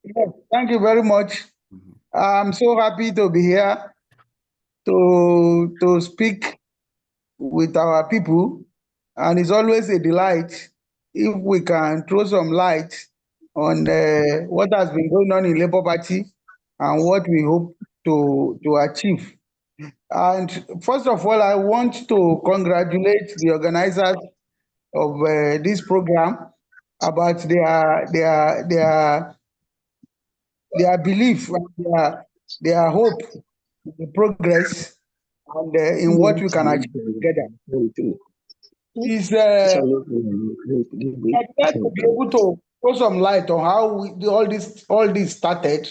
Yes, thank you very much. I'm so happy to be here to speak with our people, and it's always a delight if we can throw some light on what has been going on in Labour Party and what we hope to achieve. And first of all, I want to congratulate the organizers of this program about their belief and their hope in the progress and in what we can achieve together. Is I'd like to be able to throw some light on how all this started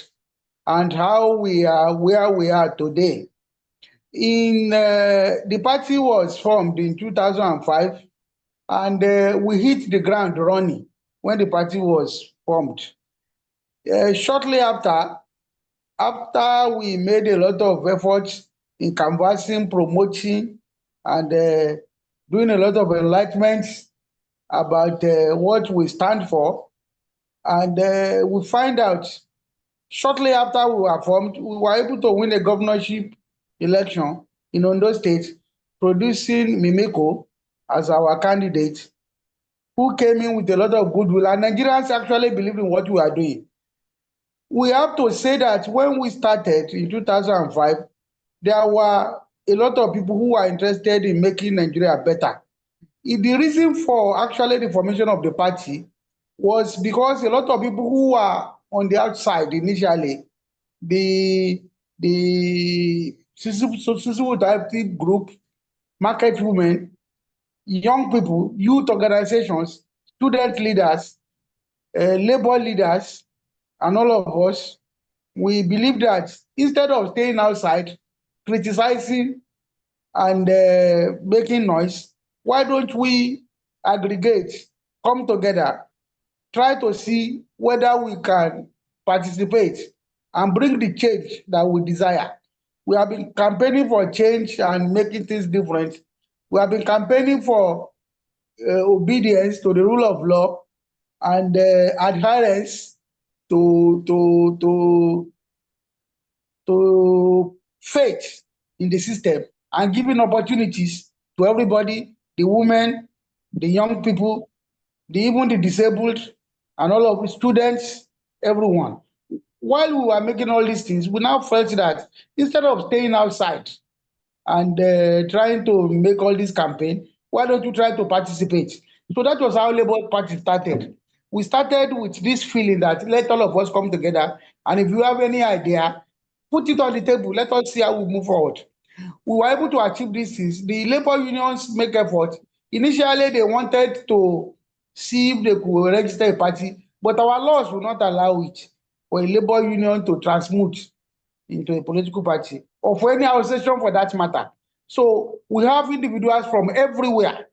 and how we are where we are today. In The party was formed in 2005, and we hit the ground running when the party was formed. Shortly after we made a lot of efforts in canvassing, promoting, and doing a lot of enlightenment about what we stand for, and we find out shortly after we were formed, we were able to win a governorship election in Ondo State, producing Mimeko as our candidate, who came in with a lot of goodwill, and Nigerians actually believed in what we are doing. We have to say that when we started in 2005, there were a lot of people who were interested in making Nigeria better. The reason for actually the formation of the party was because a lot of people who were on the outside initially, the society group, market women, young people, youth organizations, student leaders, labor leaders, and all of us, we believe that instead of staying outside, criticizing and making noise, why don't we aggregate, come together, try to see whether we can participate and bring the change that we desire. We have been campaigning for change and making things different. We have been campaigning for obedience to the rule of law and adherence to faith in the system, and giving opportunities to everybody, the women, the young people, even the disabled, and all of the students, everyone. While we were making all these things, we now felt that instead of staying outside and trying to make all this campaign, why don't you try to participate? So that was how Labour Party started. We started with this feeling that let all of us come together, and if you have any idea, put it on the table. Let us see how we move forward. We were able to achieve these things. The labor unions make effort. Initially, they wanted to see if they could register a party, but our laws will not allow it for a labor union to transmute into a political party or for any association for that matter. So we have individuals from everywhere,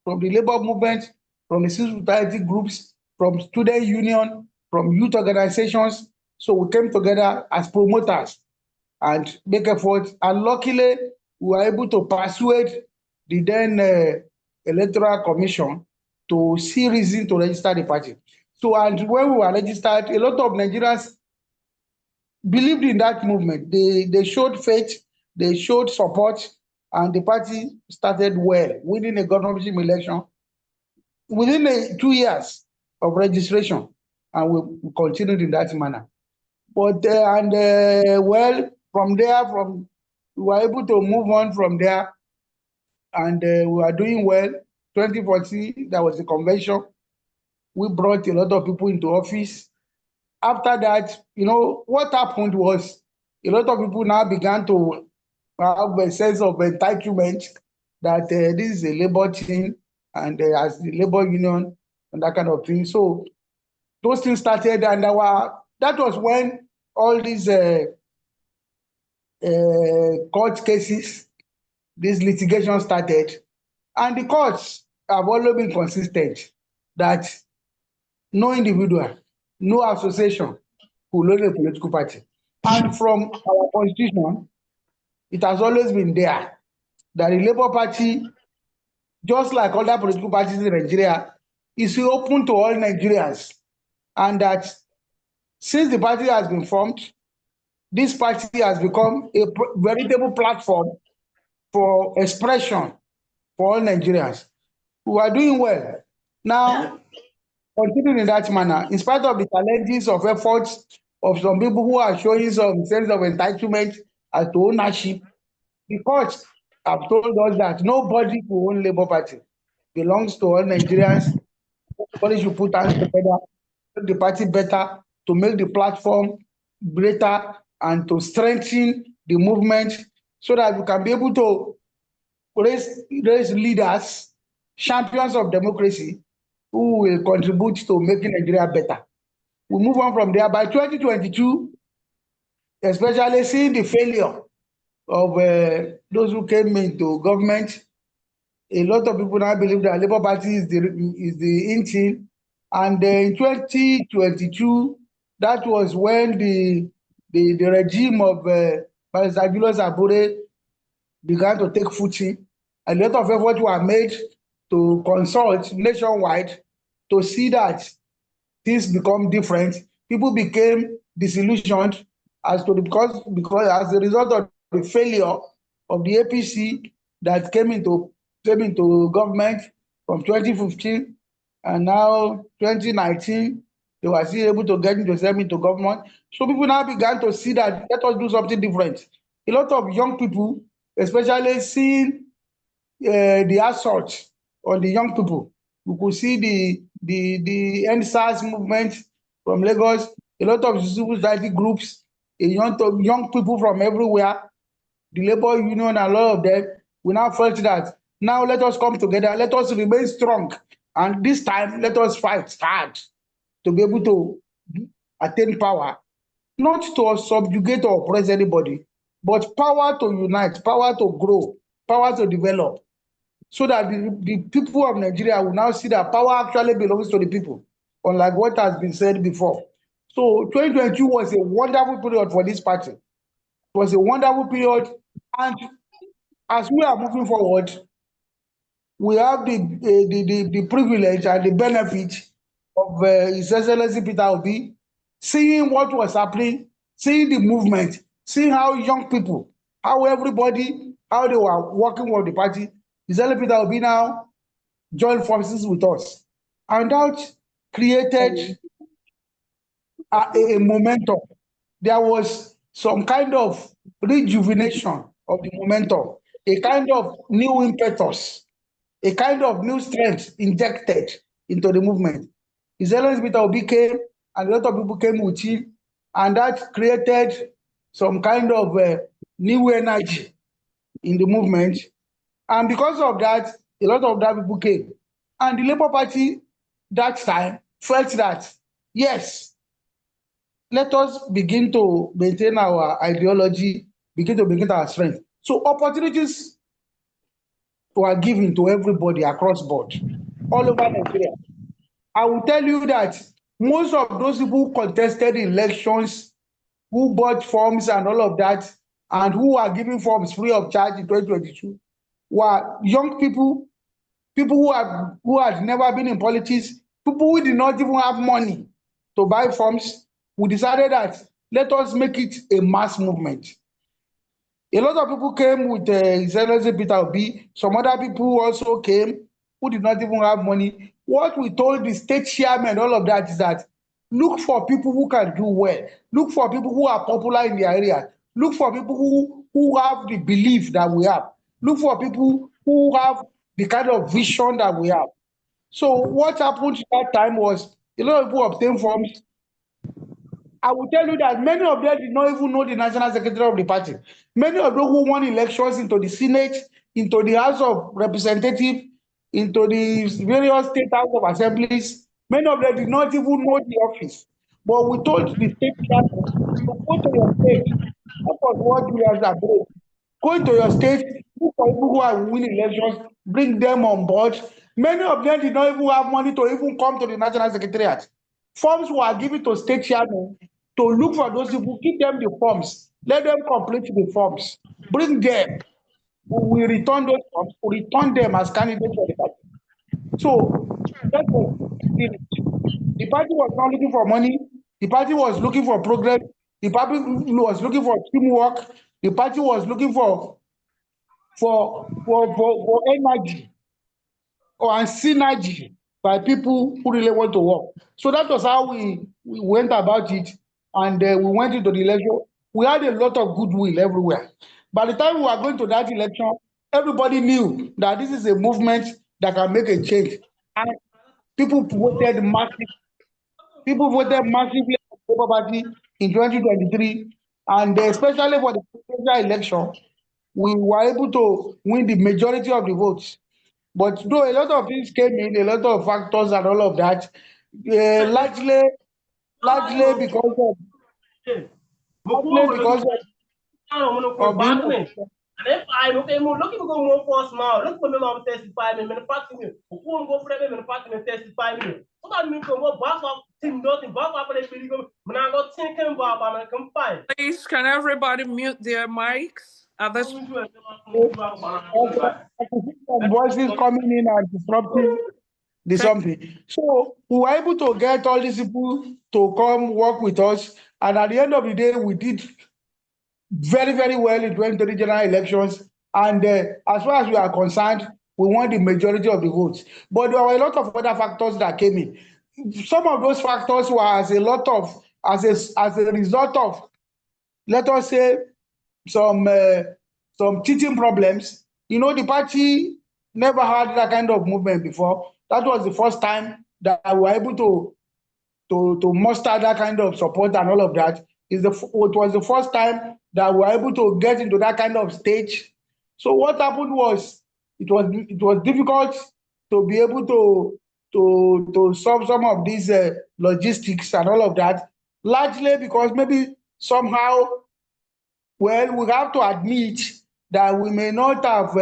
from the labor movement, from the civil society groups, from student union, from youth organizations. So we came together as promoters and make efforts. And luckily, we were able to persuade the then Electoral Commission to see reason to register the party. So, and when we were registered, a lot of Nigerians believed in that movement. They showed faith, they showed support, and the party started well, winning a governorship election within 2 years of registration, and we continued in that manner. But well, from there, we were able to move on from there, and we are doing well. 2014, there was a convention. We brought a lot of people into office. After that, what happened was a lot of people now began to have a sense of entitlement that this is a labor thing, and as the labor union and that kind of thing. So those things started, and that was when all these court cases, this litigation started, and the courts have always been consistent that no individual, no association could own a political party. And from our constitution, it has always been there that the Labour Party, just like other political parties in Nigeria, is open to all Nigerians, and that Since the party has been formed, this party has become a veritable platform for expression for all Nigerians. We are doing well. Now, continuing in that manner, in spite of the challenges of efforts of some people who are showing some sense of entitlement as to ownership, the courts have told us that nobody who own Labour Party belongs to all Nigerians. Everybody should put hands together, make the party better, to make the platform greater, and to strengthen the movement so that we can be able to raise leaders, champions of democracy, who will contribute to making Nigeria better. We move on from there. By 2022, especially seeing the failure of those who came into government, a lot of people now believe that Labour Party is the in thing. And in 2022, that was when the regime of Barrister Julius Abure began to take footing. A lot of efforts were made to consult nationwide to see that things become different. People became disillusioned as to the, because as a result of the failure of the APC that came into government from 2015, and now 2019, they were still able to get into government. So people now began to see that let us do something different. A lot of young people, especially seeing the assault on the young people. We could see the NSAS movement from Lagos, a lot of civil society groups, young people from everywhere, the labor union, a lot of them. We now felt that now let us come together, let us remain strong, and this time let us fight hard to be able to attain power, not to subjugate or oppress anybody, but power to unite, power to grow, power to develop, so that the people of Nigeria will now see that power actually belongs to the people, unlike what has been said before. So 2022 was a wonderful period for this party. It was a wonderful period, and as we are moving forward, we have the privilege and the benefit of His Excellency Peter Obi, seeing what was happening, seeing the movement, seeing how young people, how everybody, how they were working with the party. His Excellency Peter Obi now joined forces with us, and that created a momentum. There was some kind of rejuvenation of the momentum, a kind of new impetus, a kind of new strength injected into the movement. His Excellency Peter Obi came, and a lot of people came with him, and that created some kind of new energy in the movement. And because of that, a lot of that people came. And the Labour Party that time felt that, yes, let us begin to maintain our ideology, begin to maintain our strength. So opportunities were given to everybody across board, all over Nigeria. I will tell you that most of those people who contested elections, who bought forms and all of that, and who are giving forms free of charge in 2022, were young people, people who had never been in politics, people who did not even have money to buy forms. We decided that let us make it a mass movement. A lot of people came with His Excellency Peter Obi. Some other people also came who did not even have money. What we told the state chairman, all of that, is that look for people who can do well. Look for people who are popular in their area. Look for people who have the belief that we have. Look for people who have the kind of vision that we have. So what happened that time was a lot of people obtained forms. I will tell you that many of them did not even know the national secretary of the party. Many of those who won elections into the Senate, into the House of Representatives, into the various state House of Assemblies, many of them did not even know the office. But we told the state chairman to go to your state. That was what we are about. Go into your state, look for people who are winning elections, bring them on board. Many of them did not even have money to even come to the National Secretariat. Forms were given to state chairmen to look for those people, give them the forms, let them complete the forms, bring them. We return those forms, we return them as candidates for the party. So that was the party was not looking for money. The party was looking for progress. The party was looking for teamwork. The party was looking for energy and synergy by people who really want to work. So that was how we went about it, and we went into the election. We had a lot of goodwill everywhere. By the time we were going to that election, everybody knew that this is a movement that can make a change. And people voted massively. People voted massively for Labour Party in 2023, and especially for the presidential election, we were able to win the majority of the votes. But though a lot of things came in, a lot of factors and all of that, largely because of largely because of being and if I look at more looking go more for small, look for me on testify me, manufacturing, who won't go for them manufacturing testify me. So that means go back up, team nothing, back up and they go, when I got thinking about I'm come fine. Please, can everybody mute their mics? Others. voices coming in and disrupting the something. So we were able to get all these people to come work with us, and at the end of the day, we did very, very well in 2023 general elections. And as far as we are concerned, we won the majority of the votes. But there were a lot of other factors that came in. Some of those factors were as a result of, let us say, some teaching problems. You know, the party never had that kind of movement before. That was the first time that we were able to muster that kind of support and all of that. It was the first time that we were able to get into that kind of stage. So what happened was it was difficult to be able to solve some of these logistics and all of that, largely because maybe somehow, well, we have to admit that we may not have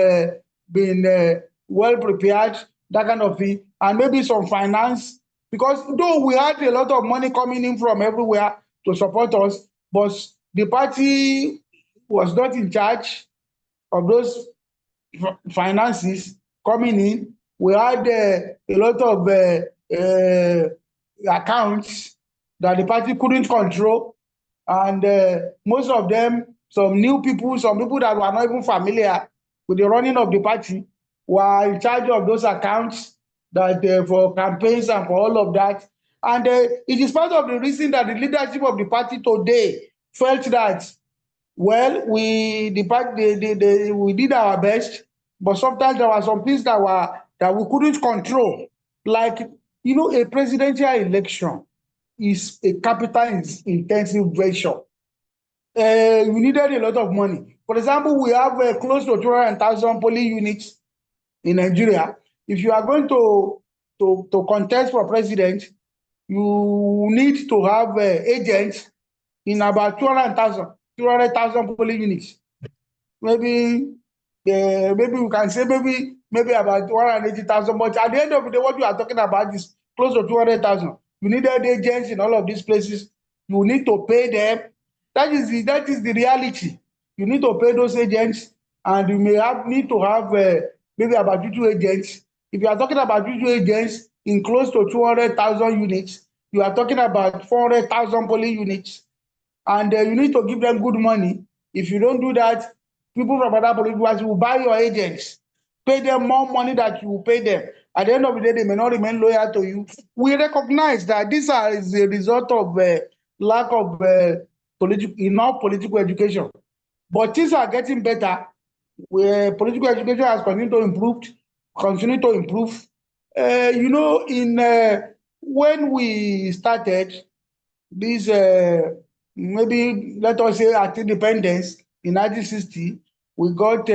been well prepared, that kind of thing, and maybe some finance, because though we had a lot of money coming in from everywhere to support us, but the party was not in charge of those finances coming in. We had a lot of accounts that the party couldn't control, and most of them, some people that were not even familiar with the running of the party, were in charge of those accounts that for campaigns and for all of that. And it is part of the reason that the leadership of the party today felt that, well, we did our best, but sometimes there were some things that we couldn't control. Like, you know, a presidential election is a capital intensive venture. We needed a lot of money. For example, we have close to 200,000 polling units in Nigeria. If you are going to contest for president, you need to have agents in about 200,000 polling units. Maybe we can say maybe about 180,000. But at the end of the day, what you are talking about is close to 200,000. You needed agents in all of these places. You need to pay them. That is the reality. You need to pay those agents, and you may need to have maybe about 2 agents. If you are talking about 2 agents in close to 200,000 units, you are talking about 400,000 polling units, and you need to give them good money. If you don't do that, people from other political parties will buy your agents, pay them more money that you will pay them. At the end of the day, they may not remain loyal to you. We recognize that this is a result of lack of enough political education. But things are getting better. Where political education has continued to improve. You know, when we started this, maybe let us say at independence in 1960, we got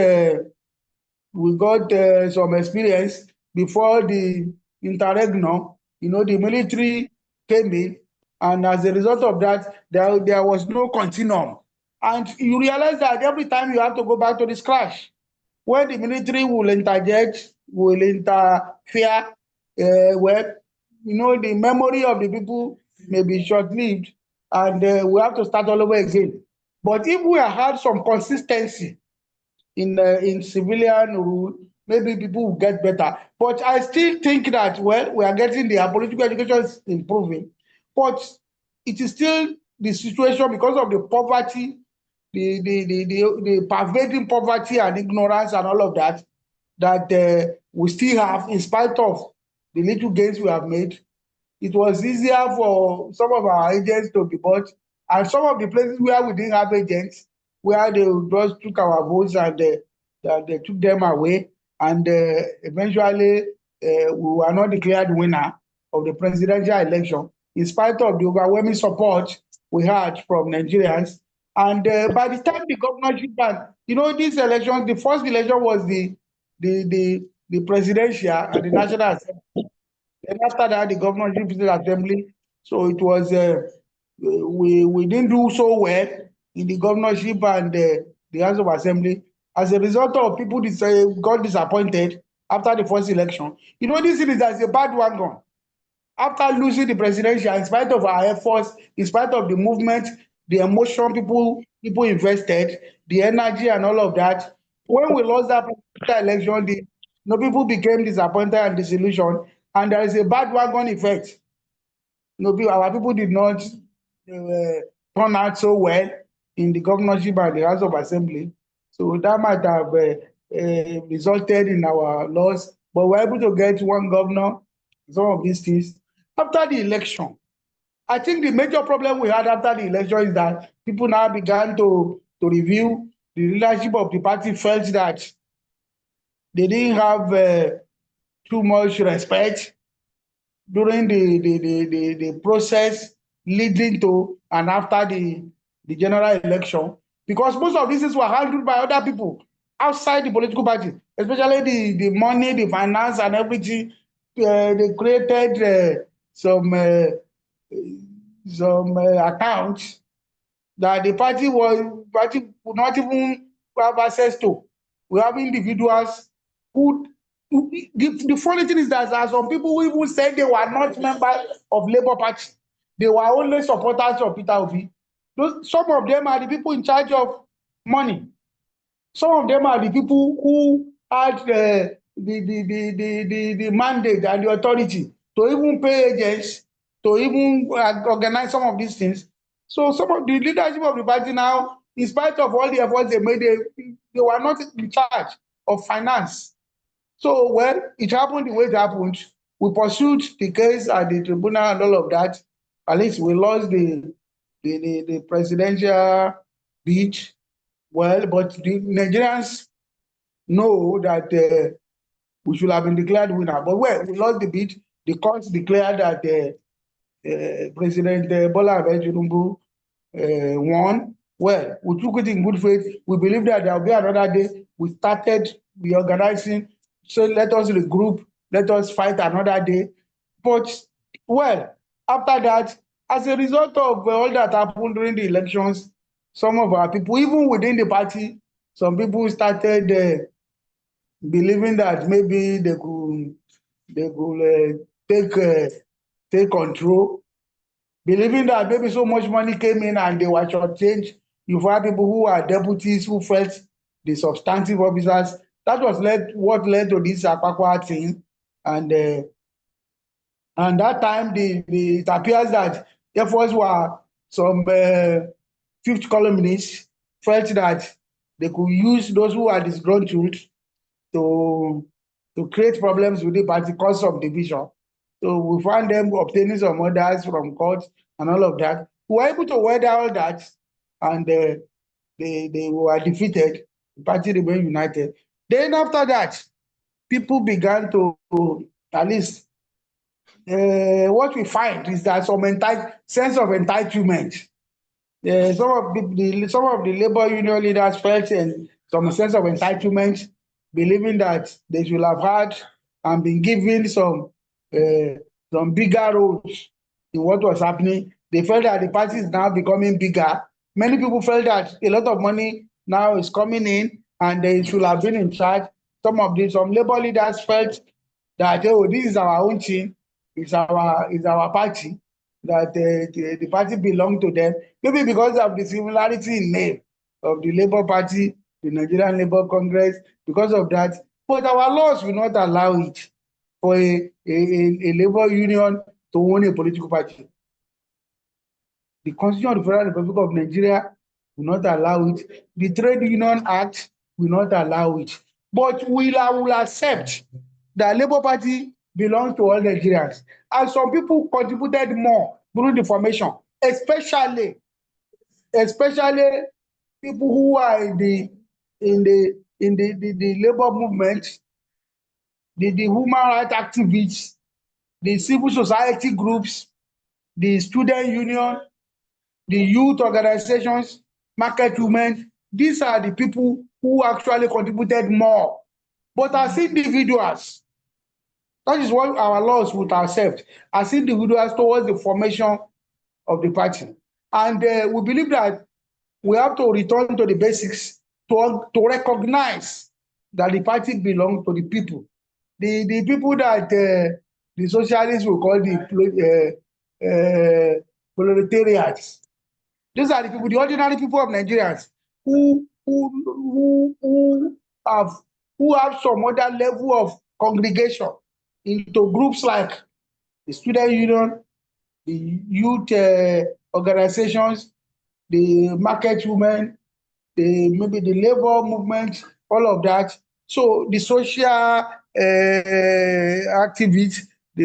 some experience before the interregnum. You know, the military came in, and as a result of that, there was no continuum. And you realize that every time you have to go back to the scratch, when the military will interject, will interfere, well, you know, the memory of the people may be short-lived, and we have to start all over again. But if we had some consistency in civilian rule, maybe people will get better. But I still think that, well, we are getting there. Political education is improving. But it is still the situation because of the poverty, the pervading poverty and ignorance and all of that, that we still have, in spite of the little gains we have made. It was easier for some of our agents to be bought, and some of the places where we didn't have agents, where they just took our votes and they took them away, and eventually we were not declared winner of the presidential election, in spite of the overwhelming support we had from Nigerians. And by the time the governorship and these elections, the first election was the presidential and the national assembly. Then after that, the governorship assembly. So it was we didn't do so well in the governorship and the House of Assembly. As a result of people got disappointed after the first election. This is as a bad one gone. After losing the presidential, in spite of our efforts, in spite of the movement, the emotion people invested, the energy and all of that, when we lost that presidential election, people became disappointed and disillusioned, and there is a bad wagon effect. Our people did not turn out so well in the governorship and the House of Assembly. So that might have resulted in our loss. But we're able to get one governor, some of these things. After the election, I think the major problem we had after the election is that people now began to review. The leadership of the party felt that they didn't have too much respect during the process leading to and after the general election, because most of these things were handled by other people outside the political party, especially the money, the finance and everything. They created some accounts that the party would not even have access to. We have individuals who the funny thing is that there are some people who even said they were not members of Labour Party. They were only supporters of Peter Obi. Some of them are the people in charge of money. Some of them are the people who had the mandate and the authority to even pay agents, to even organize some of these things. So some of the leadership of the party now, in spite of all the efforts they made, they were not in charge of finance. So, well, it happened the way it happened. We pursued the case at the tribunal and all of that. At least we lost the presidential bid. Well, but the Nigerians know that we should have been declared winner. But well, we lost the bid. The courts declared that President Bola Ahmed Tinubu won. Well, we took it in good faith. We believe that there will be another day. We started reorganizing. So let us regroup, let us fight another day. But, well, after that, as a result of all that happened during the elections, some of our people, even within the party, some people started believing that maybe they could take control, believing that maybe so much money came in and they were shortchanged. You've had people who are deputies who felt the substantive officers. That was what led to this Akpakwa thing, and that time it appears that efforts were some fifth columnists felt that they could use those who are disgruntled to create problems with the party, cause some division. So we found them obtaining some orders from courts and all of that. We were able to weather all that, and they were defeated. The party remained united. Then after that, people began to at least what we find is that some sense of entitlement. Some of the labor union leaders felt some sense of entitlement, believing that they should have had and been given some bigger roles in what was happening. They felt that the party is now becoming bigger. Many people felt that a lot of money now is coming in and they should have been in charge. Some labor leaders felt that, oh, this is our own thing, it's our party, that the party belonged to them. Maybe because of the similarity in name of the Labour Party, the Nigerian Labour Congress, because of that. But our laws will not allow it for a labor union to own a political party. The Constitution of the Federal Republic of Nigeria will not allow it. The Trade Union Act will not allow it. But we will accept that Labour Party belongs to all Nigerians. And some people contributed more during the formation, especially people who are in the labor movement, the human rights activists, the civil society groups, the student union, the youth organizations, market women. These are the people who actually contributed more. But as individuals, that is what our laws would accept, as individuals towards the formation of the party. And we believe that we have to return to the basics to recognize that the party belongs to the people. The people that the socialists will call the proletariats. These are the people, the ordinary people of Nigerians who have some other level of congregation into groups like the student union, the youth organizations, the market women, maybe the labor movement, all of that. So the social activists, the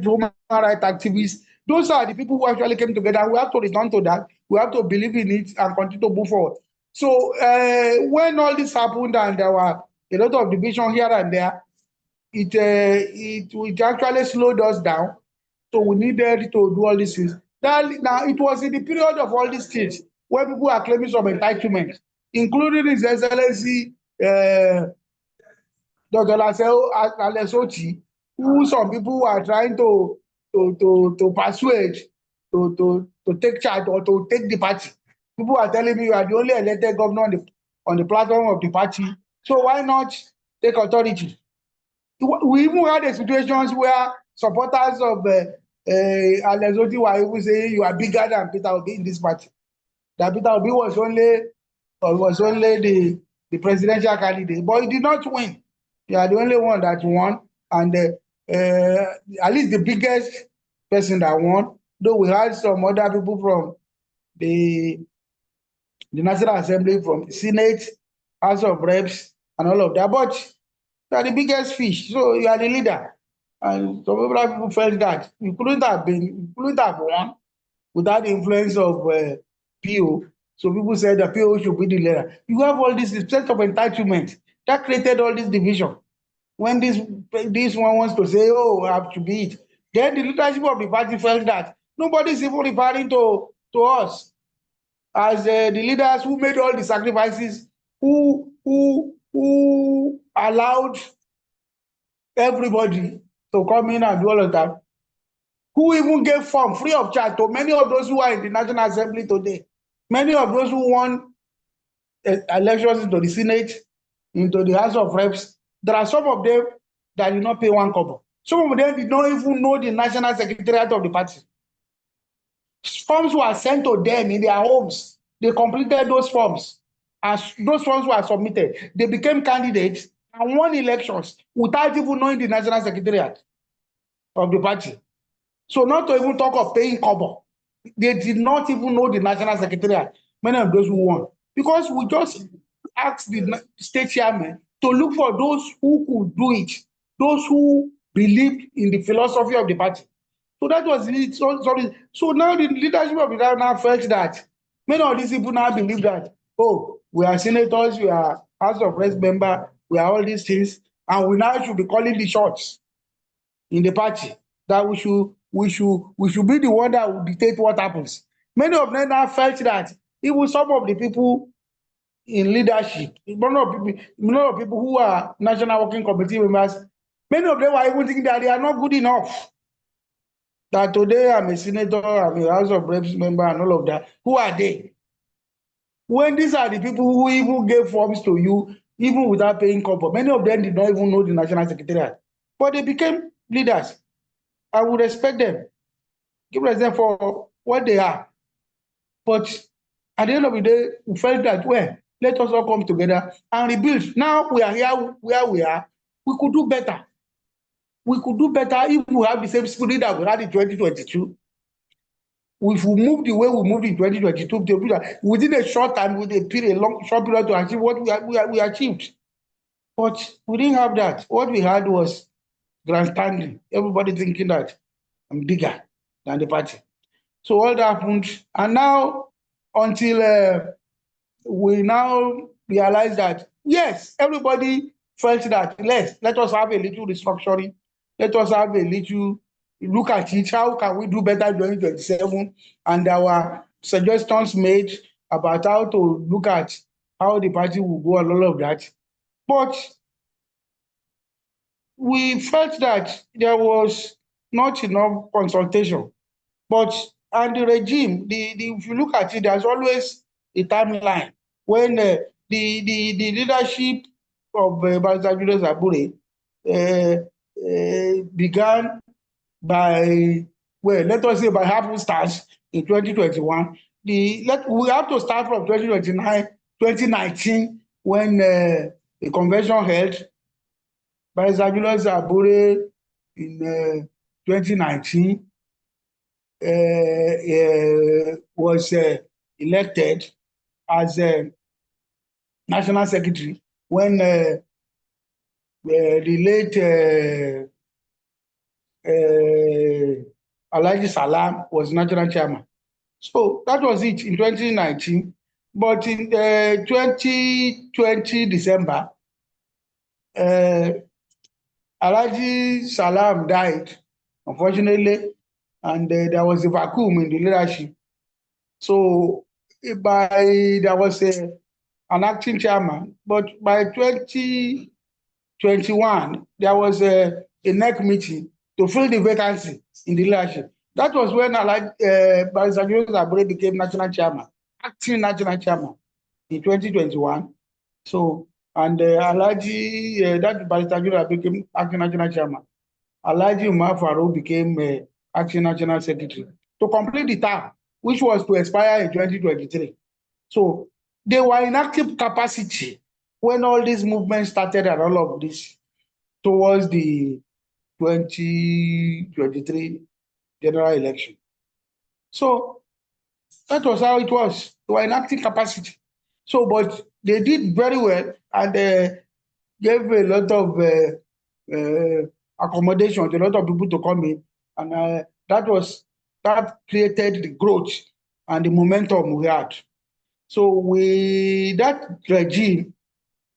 human rights activists, those are the people who actually came together. We have to return to that. We have to believe in it and continue to move forward. So when all this happened and there were a lot of division here and there, it actually slowed us down. So we needed to do all these things. Now, it was in the period of all these things where people are claiming some entitlement, including His Excellency Dr. Alesoti, who some people are trying to persuade to take charge or to take the party. People are telling me you are the only elected governor on the platform of the party, so why not take authority? We even had situations where supporters of Alesoti were even saying you are bigger than Peter Obi in this party. That Peter Obi was only the presidential candidate, but he did not win. You are the only one that won, and at least the biggest person that won. Though we had some other people from the National Assembly, from the Senate, House of Reps, and all of that, but you are the biggest fish, so you are the leader. And some people felt that you couldn't have won without the influence of PO. So people said that PO should be the leader. You have all this sense of entitlement that created all this division. When this one wants to say, oh, I have to be it, then the leadership of the party felt that nobody is even referring to us as the leaders who made all the sacrifices, who allowed everybody to come in and do all of that, who even gave form free of charge to many of those who are in the National Assembly today, many of those who won elections into the Senate, into the House of Reps. There are some of them that did not pay one kobo. Some of them did not even know the National Secretariat of the party. Forms were sent to them in their homes. They completed those forms. As those forms were submitted, they became candidates and won elections without even knowing the National Secretariat of the party. So not to even talk of paying kobo. They did not even know the National Secretariat, many of those who won. Because we just asked the state chairman to look for those who could do it, those who believed in the philosophy of the party. So that was it. So now the leadership of the party now felt that many of these people now believe that, oh, we are senators, we are House of Reps member, we are all these things, and we now should be calling the shots in the party. That we should be the one that will dictate what happens. Many of them now felt that even some of the people in leadership, many of people who are National Working Committee members, many of them were even thinking that they are not good enough. That today I'm a senator, I'm a House of Reps member, and all of that. Who are they? When these are the people who even gave forms to you, even without paying kobo, many of them did not even know the National Secretariat, but they became leaders. I would respect them, give respect for what they are. But at the end of the day, we felt that, well, let us all come together and rebuild. Now we are here where we are. We could do better. We could do better if we have the same spirit that we had in 2022. if we move the way we moved in 2022, within a short time, with short period to achieve what we achieved. But we didn't have that. What we had was grandstanding. Everybody thinking that I'm bigger than the party. So all that happened. And now, until we now realize that, yes, everybody felt that, let us have a little restructuring. Let us have a little look at it. How can we do better during 2027? And our suggestions made about how to look at how the party will go and all of that. But we felt that there was not enough consultation. And the regime, if you look at it, there's always a timeline when the leadership of Barrister Julius Abure began by, well, let us say by happenstance in 2021. We have to start from 2019, when the convention held. Barrister Julius Abure in 2019 was elected as national secretary when the late Alhaji Salam was national chairman. So that was it in 2019. But in 2020 December, Alhaji Salam died, unfortunately, and there was a vacuum in the leadership. So there was an acting chairman, but by 2021, there was a NEC meeting to fill the vacancy in the leadership. That was when Barrister Julius Abure became national chairman, acting national chairman in 2021. So, and Alhaji, that Barrister Julius became acting national chairman. Alhaji Umar Farouk became acting national secretary to complete the term, which was to expire in 2023. So they were in active capacity when all these movements started and all of this towards the 2023 general election. So that was how it was. They were in active capacity. So, but they did very well, and gave a lot of accommodation to a lot of people to come in, and that created the growth and the momentum we had. So that regime,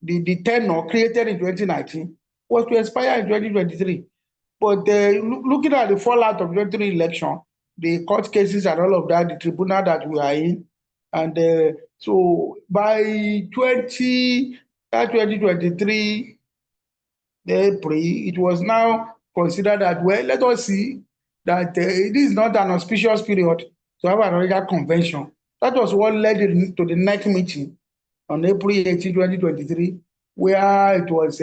the tenure created in 2019 was to expire in 2023. But looking at the fallout of the 2023 election, the court cases and all of that, the tribunal that we are in, and so by 2023 April, it was now considered that, well, let us see that it is not an auspicious period to have another convention. That was what led to the next meeting on April 18, 2023, where it was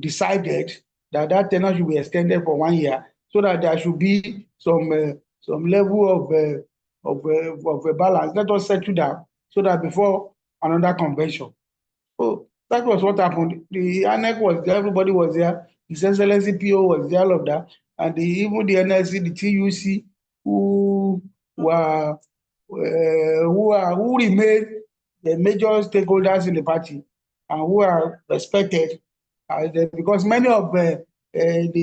decided that tenure should be extended for 1 year, so that there should be some level of a balance. Let us settle down so that before another convention. So that was what happened. The ANEC was there, everybody was there. His Excellency PO was there, all of that. And even the NLC, the TUC, who remain the major stakeholders in the party and who are respected, because many of the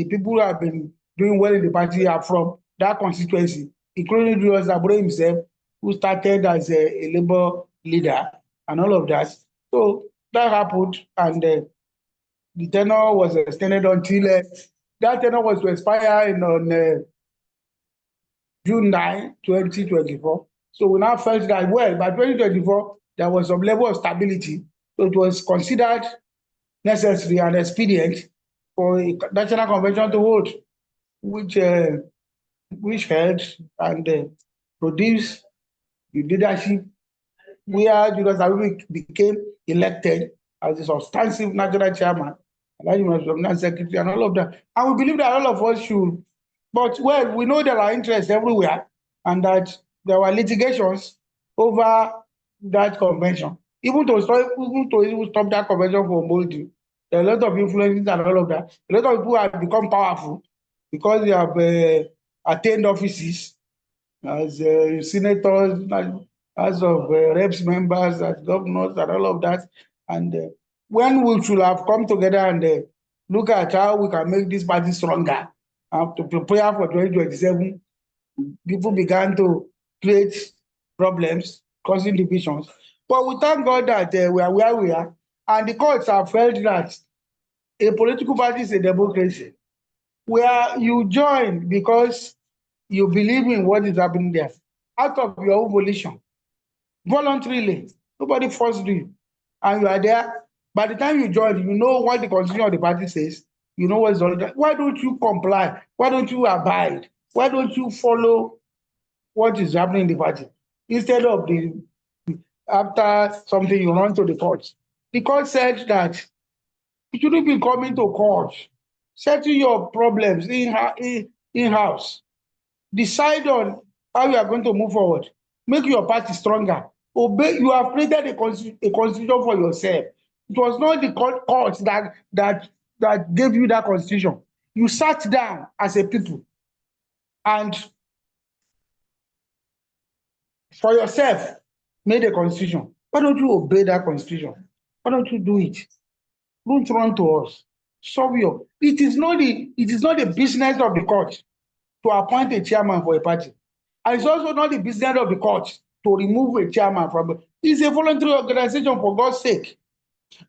people who have been doing well in the party are from that constituency, including Julius Abure himself, who started as a labor leader and all of that. So that happened, and the tenure was extended until that tenure was to expire on June 9, 2024. So we now felt that, well, by 2024, there was some level of stability. So it was considered necessary and expedient for a national convention to hold, which held and produced the leadership where Julius Abure became elected as a substantive national chairman, and national secretary, and all of that. And we believe that all of us should. But, well, we know there are interests everywhere, and that there were litigations over that convention. Even to stop that convention from holding, there are a lot of influences and all of that. A lot of people have become powerful because they have attained offices as senators, as of reps members, as governors, and all of that. And when we should have come together and look at how we can make this party stronger to prepare for 2027, people began to create problems, causing divisions. But we thank God that we are where we are, and the courts have felt that a political party is a democracy, where you join because you believe in what is happening there, out of your own volition, voluntarily. Nobody forced you, and you are there. By the time you join, you know what the constitution of the party says. You know what's on it. Why don't you comply? Why don't you abide? Why don't you follow what is happening in the party? Instead of after something, you run to the courts. The court said that you shouldn't be coming to court. Settle your problems in-house. Decide on how you are going to move forward. Make your party stronger. Obey. You have created a constitution for yourself. It was not the courts that gave you that constitution. You sat down as a people and for yourself made a constitution. Why don't you obey that constitution? Why don't you do it? Don't run to us. Solve your. It is not the business of the court to appoint a chairman for a party. And it's also not the business of the court to remove a chairman from. It's a voluntary organization, for God's sake.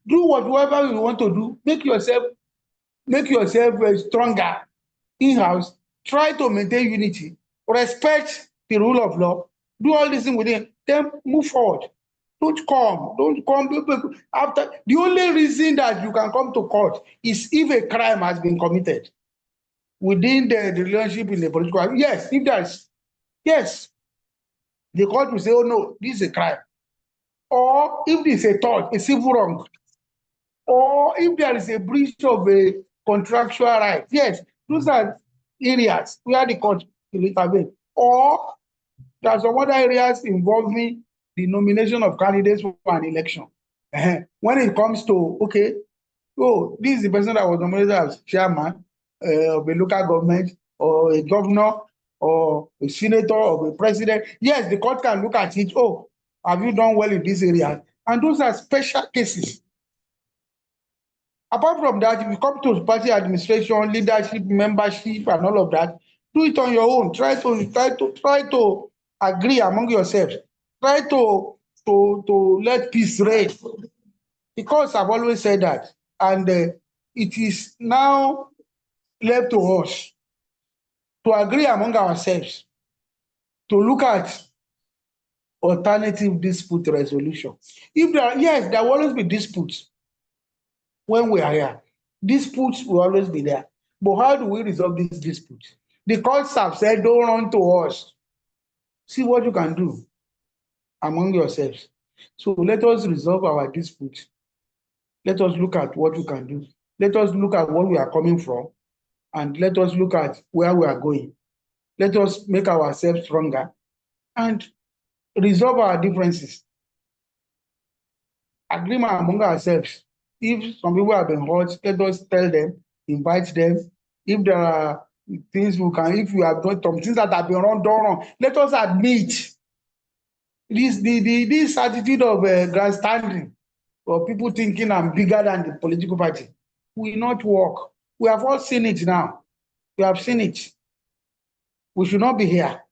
Do whatever you want to do. Make yourself stronger in-house. Try to maintain unity. Respect the rule of law. Do all this thing within. Then move forward. Don't come. After the only reason that you can come to court is if a crime has been committed within the relationship in the political. Yes, if there's yes, the court will say, oh no, this is a crime. Or if it's a tort, a civil wrong, or if there is a breach of a contractual right. Yes, those are areas where the court will intervene. Or there are some other areas involving the nomination of candidates for an election. When it comes to, okay, oh, this is the person that was nominated as chairman of a local government, or a governor, or a senator, or a president. Yes, the court can look at it. Oh, have you done well in this area? And those are special cases. Apart from that, if you come to party administration, leadership, membership, and all of that, do it on your own. Try to agree among yourselves. Try to let peace reign. Because I've always said that, and it is now left to us to agree among ourselves to look at alternative dispute resolution. If there will always be disputes when we are here. Disputes will always be there. But how do we resolve these disputes? The courts have said, don't run to us. See what you can do among yourselves. So let us resolve our disputes. Let us look at what we can do. Let us look at where we are coming from, and let us look at where we are going. Let us make ourselves stronger and resolve our differences. Agreement among ourselves. If some people have been hurt, let us tell them, invite them. If there are things we can, if we have done some things that have been done wrong, let us admit. This attitude of grandstanding, or people thinking I'm bigger than the political party, will not work. We have all seen it now. We have seen it. We should not be here.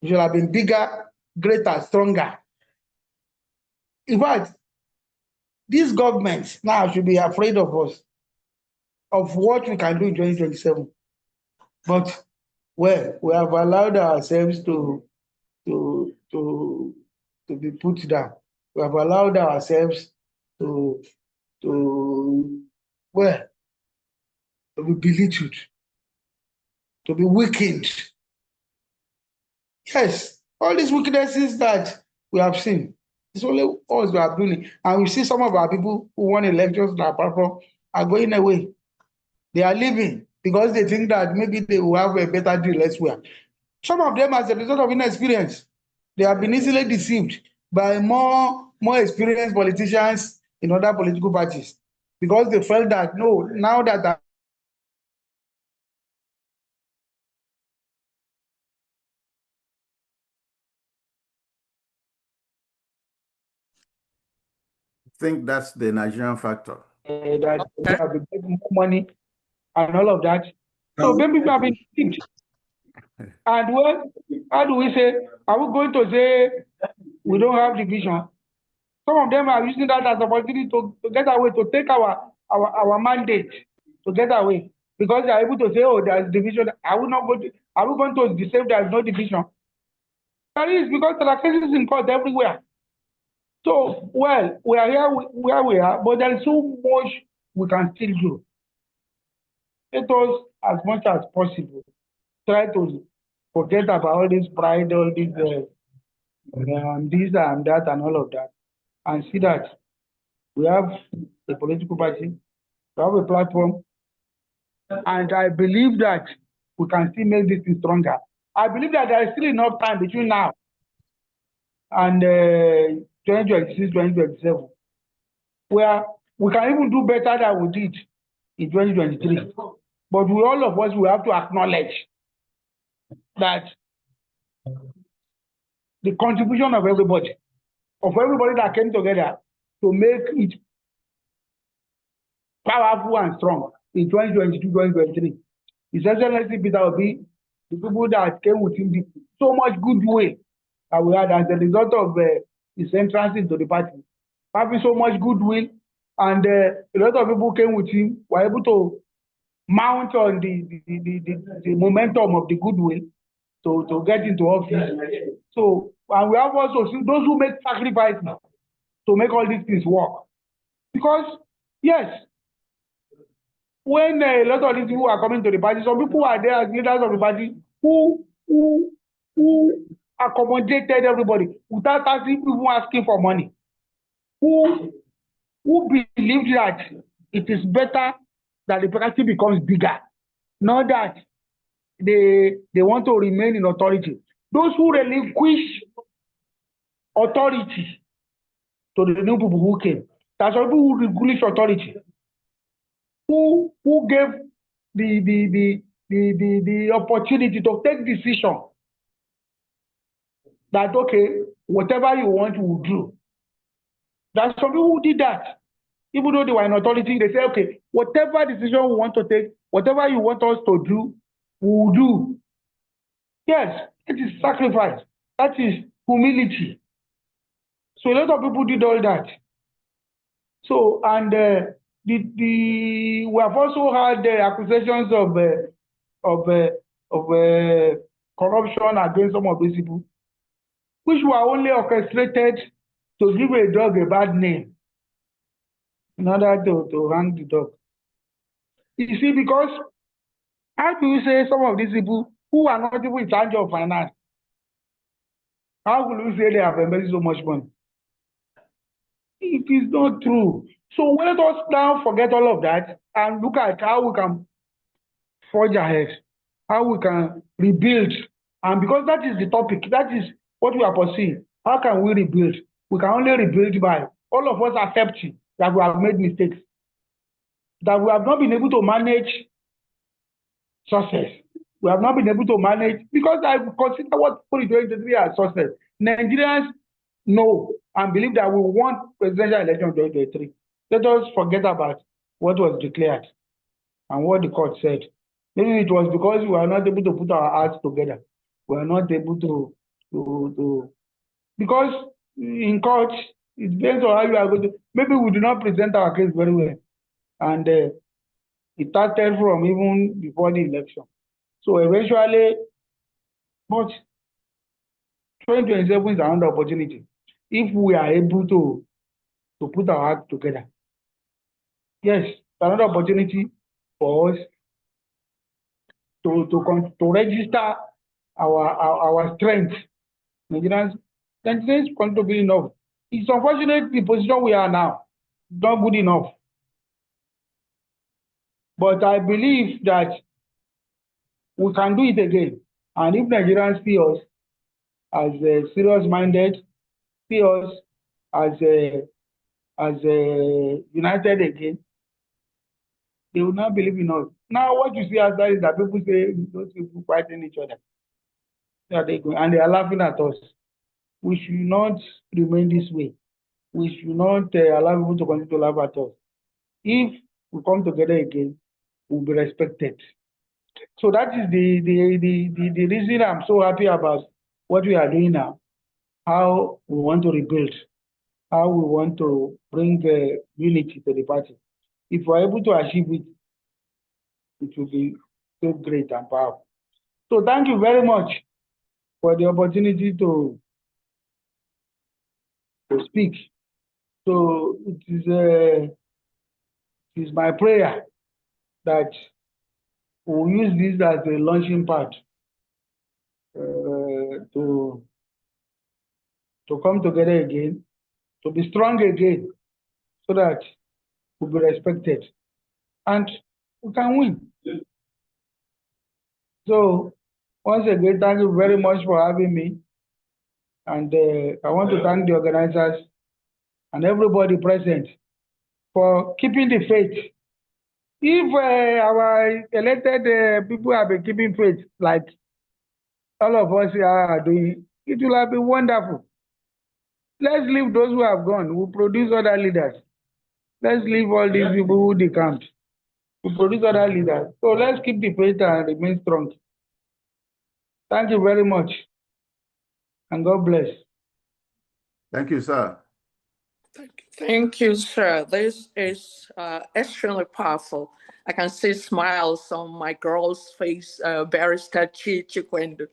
We should have been bigger, greater, stronger. In fact, these governments now should be afraid of us, of what we can do in 2027. But, well, we have allowed ourselves to be put down. We have allowed ourselves to be belittled, to be weakened. Yes, all these weaknesses that we have seen, it's only us who are doing it. And we see some of our people who won elections in our platform are going away. They are leaving because they think that maybe they will have a better deal elsewhere. Some of them, as a result of inexperience, they have been easily deceived by more experienced politicians in other political parties, because they felt that, no, now that think that's the Nigerian factor. That they have been getting more money and all of that. So many people have been deceived. And well, how do we say, are we going to say we don't have division? Some of them are using that as an opportunity to get away, to take our mandate, to get away. Because they are able to say, oh, there's division. Are we going to say there's no division? That is because there are cases in court everywhere. So, well, we are here where we are, but there is so much we can still do. Let us, as much as possible, try to forget about all this pride, all this this and that and all of that, and see that we have a political party, we have a platform, and I believe that we can still make this thing stronger. I believe that there is still enough time between now and 2026, 2027, where we can even do better than we did in 2023. But we, all of us, we have to acknowledge that the contribution of everybody that came together to make it powerful and strong in 2022, 2023. His Excellency Peter Obi, the people that came with him, so much goodwill that we had as a result of his entrance into the party. Having so much goodwill, and a lot of people came with him, were able to mount on the momentum of the goodwill to get into office. So, and we have also seen those who make sacrifices to make all these things work. Because, yes, when a lot of these people are coming to the party, some people are there as leaders of the party who accommodated everybody without even asking for money, who believed that it is better that the party becomes bigger, not that they want to remain in authority. Those who relinquish authority to the new people who came, that's people who relinquish authority, who gave the opportunity to take decision that, okay, whatever you want, we'll do. There's some people who did that. Even though they were in authority, they say, okay, whatever decision we want to take, whatever you want us to do, we'll do. Yes, it is sacrifice. That is humility. So a lot of people did all that. So, and we have also had accusations of corruption against some of these people, which were only orchestrated to give a dog a bad name in order to hang the dog. You see, because how do you say some of these people who are not even in charge of finance, how will you say they have invested so much money? It is not true. So let us now forget all of that and look at how we can forge ahead, how we can rebuild. And because that is the topic, that is what we are pursuing. How can we rebuild? We can only rebuild by all of us accepting that we have made mistakes, that we have not been able to manage success. We have not been able to manage, because I consider what 2023 as success. Nigerians know and believe that we want presidential election in 2023. Let us forget about what was declared and what the court said. Maybe it was because we are not able to put our hearts together. We are not able to because in court, it depends on how you are going to, maybe we do not present our case very well. And it started from even before the election. So eventually, but 2027 is another opportunity. If we are able to put our hearts together. Yes, another opportunity for us to register our strength. Nigerians is going to be enough. It's unfortunate the position we are now, not good enough. But I believe that we can do it again. And if Nigerians see us as serious-minded, see us as united again, they will not believe in us. Now, what you see outside is that people say those people fighting each other. And they are laughing at us. We should not remain this way. we should not allow people to continue to laugh at us. If we come together again, we'll be respected. So that is the reason I'm so happy about what we are doing now, how we want to rebuild, how we want to bring unity to the party. If we're able to achieve it, it will be so great and powerful. So thank you very much for the opportunity to speak. So it is my prayer that we'll use this as a launching pad to come together again, to be strong again, so that we'll be respected and we can win. So once again, thank you very much for having me. And I want to thank the organizers and everybody present for keeping the faith. If our elected people have been keeping faith like all of us here are doing, it will have been wonderful. Let's leave those who have gone. We'll produce other leaders. Let's leave all these people who decamped. We'll produce other leaders. So let's keep the faith and remain strong. Thank you very much. And God bless. Thank you, sir. Thank you, sir. This is extremely powerful. I can see smiles on my girl's face, Barrister Chikwendo.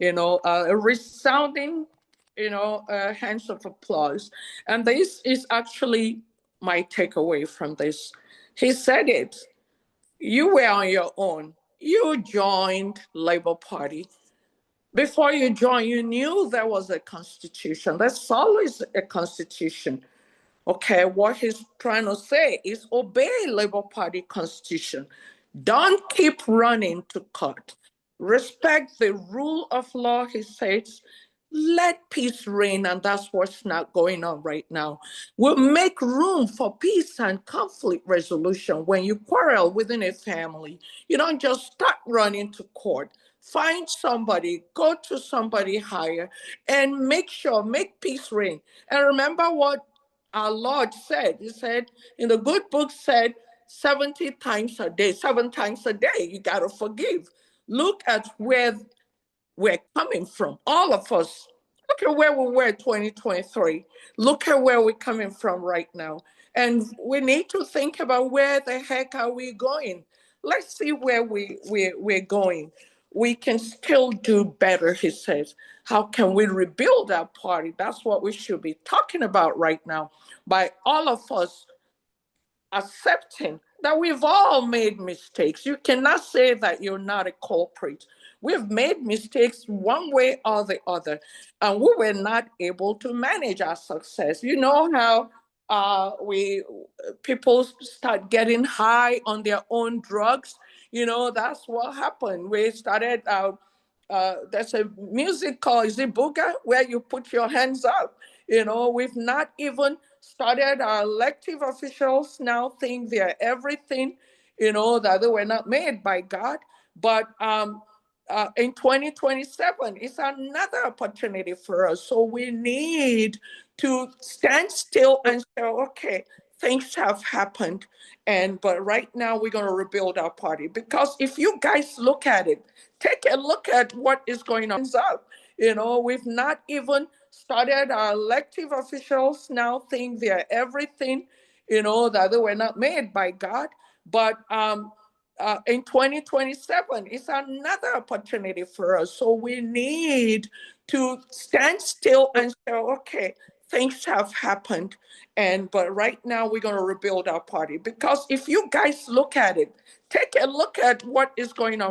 A resounding, hands of applause. And this is actually my takeaway from this. He said it. You were on your own. You joined Labour Party. Before you joined, you knew there was a constitution. There's always a constitution. Okay, what he's trying to say is obey Labour Party constitution. Don't keep running to court. Respect the rule of law, he says. Let peace reign, and that's what's not going on right now. We'll make room for peace and conflict resolution. When you quarrel within a family, you don't just start running to court. Find somebody, go to somebody higher, and make peace reign. And remember what our Lord said. He said, in the good book said, 70 times a day, 7 times a day, you got to forgive. Look at where we're coming from. All of us, look at where we were 2023. Look at where we're coming from right now. And we need to think about where the heck are we going? Let's see where we're going. We can still do better, he says. How can we rebuild our party? That's what we should be talking about right now. By all of us accepting that we've all made mistakes. You cannot say that you're not a culprit. We've made mistakes one way or the other, and we were not able to manage our success. You know how people start getting high on their own drugs. That's what happened. We started out. There's a music called, is it Booga, where you put your hands up. We've not even started. Our elective officials now think they're everything, that they were not made by God. But in 2027, it's another opportunity for us. So we need to stand still and say, okay, things have happened. But right now we're going to rebuild our party. Because if you guys look at it, take a look at what is going on. We've not even started. Our elective officials now think they're everything, that they were not made by God. But in 2027, it's another opportunity for us. So we need to stand still and say, okay, things have happened. But right now we're going to rebuild our party. Because if you guys look at it, take a look at what is going on.